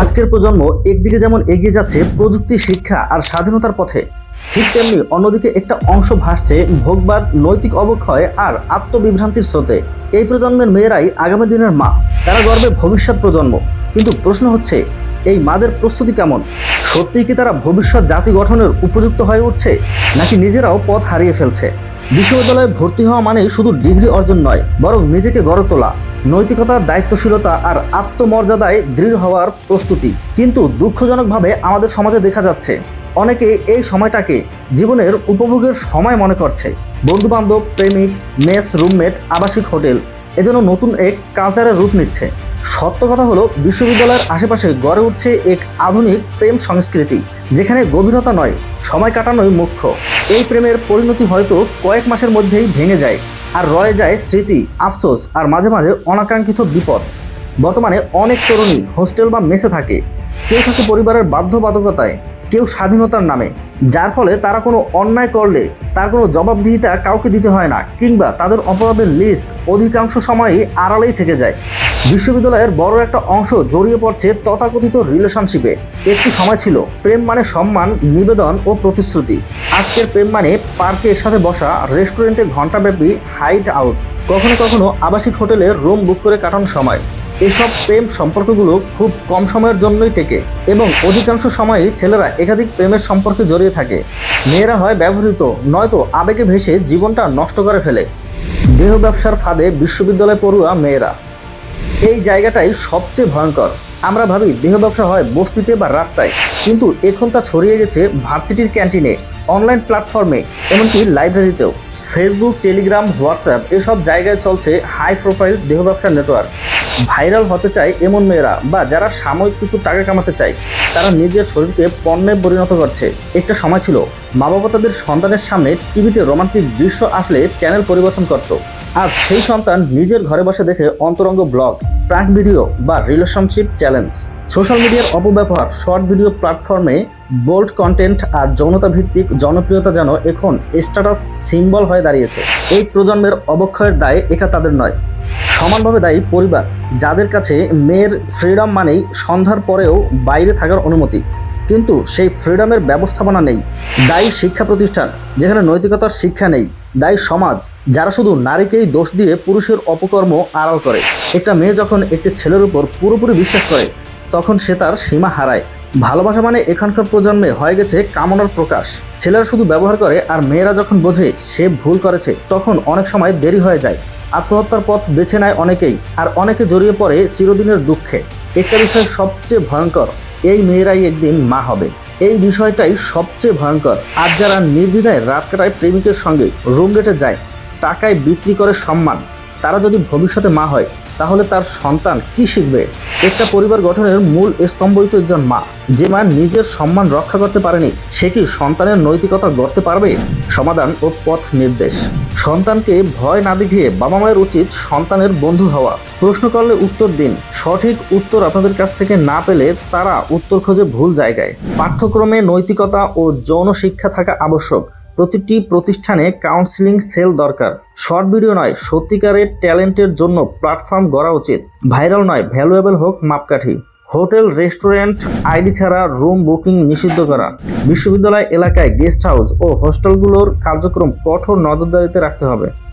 আজকের প্রজন্ম একদিকে যেমন এগিয়ে যাচ্ছে প্রযুক্তি, শিক্ষা আর স্বাধীনতার পথে, ঠিক তেমনি অন্যদিকে একটা অংশ ভাসছে ভোগবাদ, নৈতিক অবক্ষয় আর আত্মবিভ্রান্তির স্রোতে। এই প্রজন্মের মেয়েরাই আগামী দিনের মা, তারা গর্বে ভবিষ্যৎ প্রজন্ম। কিন্তু প্রশ্ন হচ্ছে, এই মাদের প্রস্তুতি কেমন? সত্যিই কি তারা ভবিষ্যৎ জাতি গঠনের উপযুক্ত হয়ে উঠছে, নাকি নিজেরাও পথ হারিয়ে ফেলছে? বিশ্ববিদ্যালয়ে ভর্তি হওয়া মানেই শুধু ডিগ্রি অর্জন নয়, বরং নিজেকে গড়ে তোলা, নৈতিকতা, দায়িত্বশীলতা আর আত্মমর্যাদায় দৃঢ় হওয়ার প্রস্তুতি। কিন্তু দুঃখজনকভাবে আমাদের সমাজে দেখা যাচ্ছে অনেকে এই সময়টাকে জীবনের উপভোগের সময় মনে করছে। বন্ধুবান্ধব, প্রেমিক, মেস, রুমমেট, আবাসিক হোটেল এজন্য নতুন এক কালচারের রূপ নিচ্ছে। সত্য কথা হলো, বিশ্ববিদ্যালয়ের আশেপাশে গড়ে উঠছে এক আধুনিক প্রেম সংস্কৃতি, যেখানে গভীরতা নয়, সময় কাটানোই মুখ্য। এই প্রেমের পরিণতি হয়তো কয়েক মাসের মধ্যেই ভেঙে যায়, আর রয়ে যায় স্মৃতি, আফসোস আর মাঝে মাঝে অনাকাঙ্ক্ষিত বিপদ। বর্তমানে অনেক তরুণী হোস্টেল বা মেসে থাকে, কেউ থাকে পরিবারের বাধ্যবাধকতায়, কেউ স্বাধীনতার নামে, যার ফলে তারা কোনো অন্যায় করলে তার কোনো জবাবদিহিতা কাউকে দিতে হয় না, কিংবা তাদের অপরাধের লিস্ট অধিকাংশ সময়ই আড়ালেই থেকে যায়। বিশ্ববিদ্যালয়ের বড় একটা অংশ জড়িয়ে পড়ছে তথাকথিত রিলেশনশিপে। একটি সময় ছিল প্রেম মানে সম্মান, নিবেদন ও প্রতিশ্রুতি। আজকের প্রেম মানে পার্কে একসাথে বসা, রেস্টুরেন্টে ঘণ্টাব্যাপী হাইট আউট, কখনো কখনো আবাসিক হোটেলে রুম বুক করে কাটানোর সময়। এসব প্রেম সম্পর্কগুলো খুব কম সময়ের জন্যই টেকে, এবং অধিকাংশ সময়ই ছেলেরা একাধিক প্রেমের সম্পর্কে জড়িয়ে থাকে। মেয়েরা হয় ব্যবহৃত, নয়তো আবেগে ভেসে জীবনটা নষ্ট করে ফেলে। দেহ ব্যবসার ফাঁদে বিশ্ববিদ্যালয়ে পড়ুয়া মেয়েরা, এই জায়গাটাই সবচেয়ে ভয়ঙ্কর। আমরা ভাবি দেহ ব্যবসা হয় বস্তিতে বা রাস্তায়, কিন্তু এখন তা ছড়িয়ে গেছে ভার্সিটির ক্যান্টিনে, অনলাইন প্ল্যাটফর্মে, এমনকি লাইব্রেরিতেও। ফেসবুক, টেলিগ্রাম, হোয়াটসঅ্যাপ এসব জায়গায় চলছে হাই প্রোফাইল দেহ ব্যবসার নেটওয়ার্ক। ভাইরাল হতে চায় এমন মেয়েরা, বা যারা সাময়িক কিছু টাকা কামাতে চায়, তারা নিজের শরীরকে পণ্যে পরিণত করছে। একটা সময় ছিল মা বাবা তাদের সন্তানের সামনে টিভিতে রোমান্টিক দৃশ্য আসলে চ্যানেল পরিবর্তন করত। আজ সেই সন্তান নিজের ঘরে বসে দেখে অন্তরঙ্গ ব্লগ, প্র্যাঙ্ক ভিডিও বা রিলেশনশিপ চ্যালেঞ্জ। সোশ্যাল মিডিয়ার অপব্যবহার, শর্ট ভিডিও প্ল্যাটফর্মে বোল্ড কন্টেন্ট আর যৌনতা ভিত্তিক জনপ্রিয়তা যেন এখন স্ট্যাটাস সিম্বল হয়ে দাঁড়িয়েছে। এই প্রজন্মের অবক্ষয়ের দায় একা তাদের নয়, সমানভাবে দায়ী পরিবার, যাদের কাছে মেয়ের ফ্রিডম মানেই সন্ধ্যার পরেও বাইরে থাকার অনুমতি, কিন্তু সেই ফ্রিডমের ব্যবস্থাপনা নেই। দায়ী শিক্ষা প্রতিষ্ঠান, যেখানে নৈতিকতার শিক্ষা নেই। দায়ী সমাজ, যারা শুধু নারীকেই দোষ দিয়ে পুরুষের অপকর্ম আড়াল করে। একটা মেয়ে যখন একটি ছেলের উপর পুরোপুরি বিশ্বাস করে, তখন সে তার সীমা হারায়। ভালোবাসা মানে এখানকার প্রজন্মে হয়ে গেছে কামনার প্রকাশ। ছেলেরা শুধু ব্যবহার করে, আর মেয়েরা যখন বোঝে সে ভুল করেছে, তখন অনেক সময় দেরি হয়ে যায়। আত্মহত্যার পথ বেছে নেয় অনেকেই, আর অনেকে জড়িয়ে পড়ে চিরদিনের দুঃখে। একটা বিষয় সবচেয়ে ভয়ঙ্কর, এই মেয়েরাই একদিন মা হবে। এই বিষয়টাই সবচেয়ে ভয়ঙ্কর। আজ যারা নির্দ্বিধায় রাত কাটায় প্রেমিকের সঙ্গে, রুম রেটে যায়, টাকায় বিক্রি করে সম্মান, তারা যদি ভবিষ্যতে মা হয়, তাহলে তার সন্তান কি শিখবে? একটা পরিবার গঠনের মূল স্তম্ভই তো একজন মা। যে মা নিজের সম্মান রক্ষা করতে পারেনি, সে কি সন্তানের নৈতিকতা গড়তে পারবে? সমাধান ও পথ নির্দেশ। সন্তানকে ভয় না দেখিয়ে বাবা মায়ের উচিত সন্তানের বন্ধু হওয়া। প্রশ্ন করলে উত্তর দিন। সঠিক উত্তর আপনাদের কাছ থেকে না পেলে তারা উত্তর খোঁজে ভুল জায়গায়। পাঠ্যক্রমে নৈতিকতা ও যৌন শিক্ষা থাকা আবশ্যক। প্রতিটি প্রতিষ্ঠানে কাউন্সিলিং সেল দরকার। শর্ট ভিডিও নয়, সত্যিকারের ট্যালেন্টের জন্য প্ল্যাটফর্ম গড়া উচিত। ভাইরাল নয়, ভ্যালুয়েবল হোক মাপকাঠি। হোটেল, রেস্টুরেন্ট আইডি ছাড়া রুম বুকিং নিষিদ্ধ করা। বিশ্ববিদ্যালয় এলাকায় গেস্ট হাউস ও হোস্টেলগুলোর কার্যক্রম কঠোর নজরদারিতে রাখতে হবে।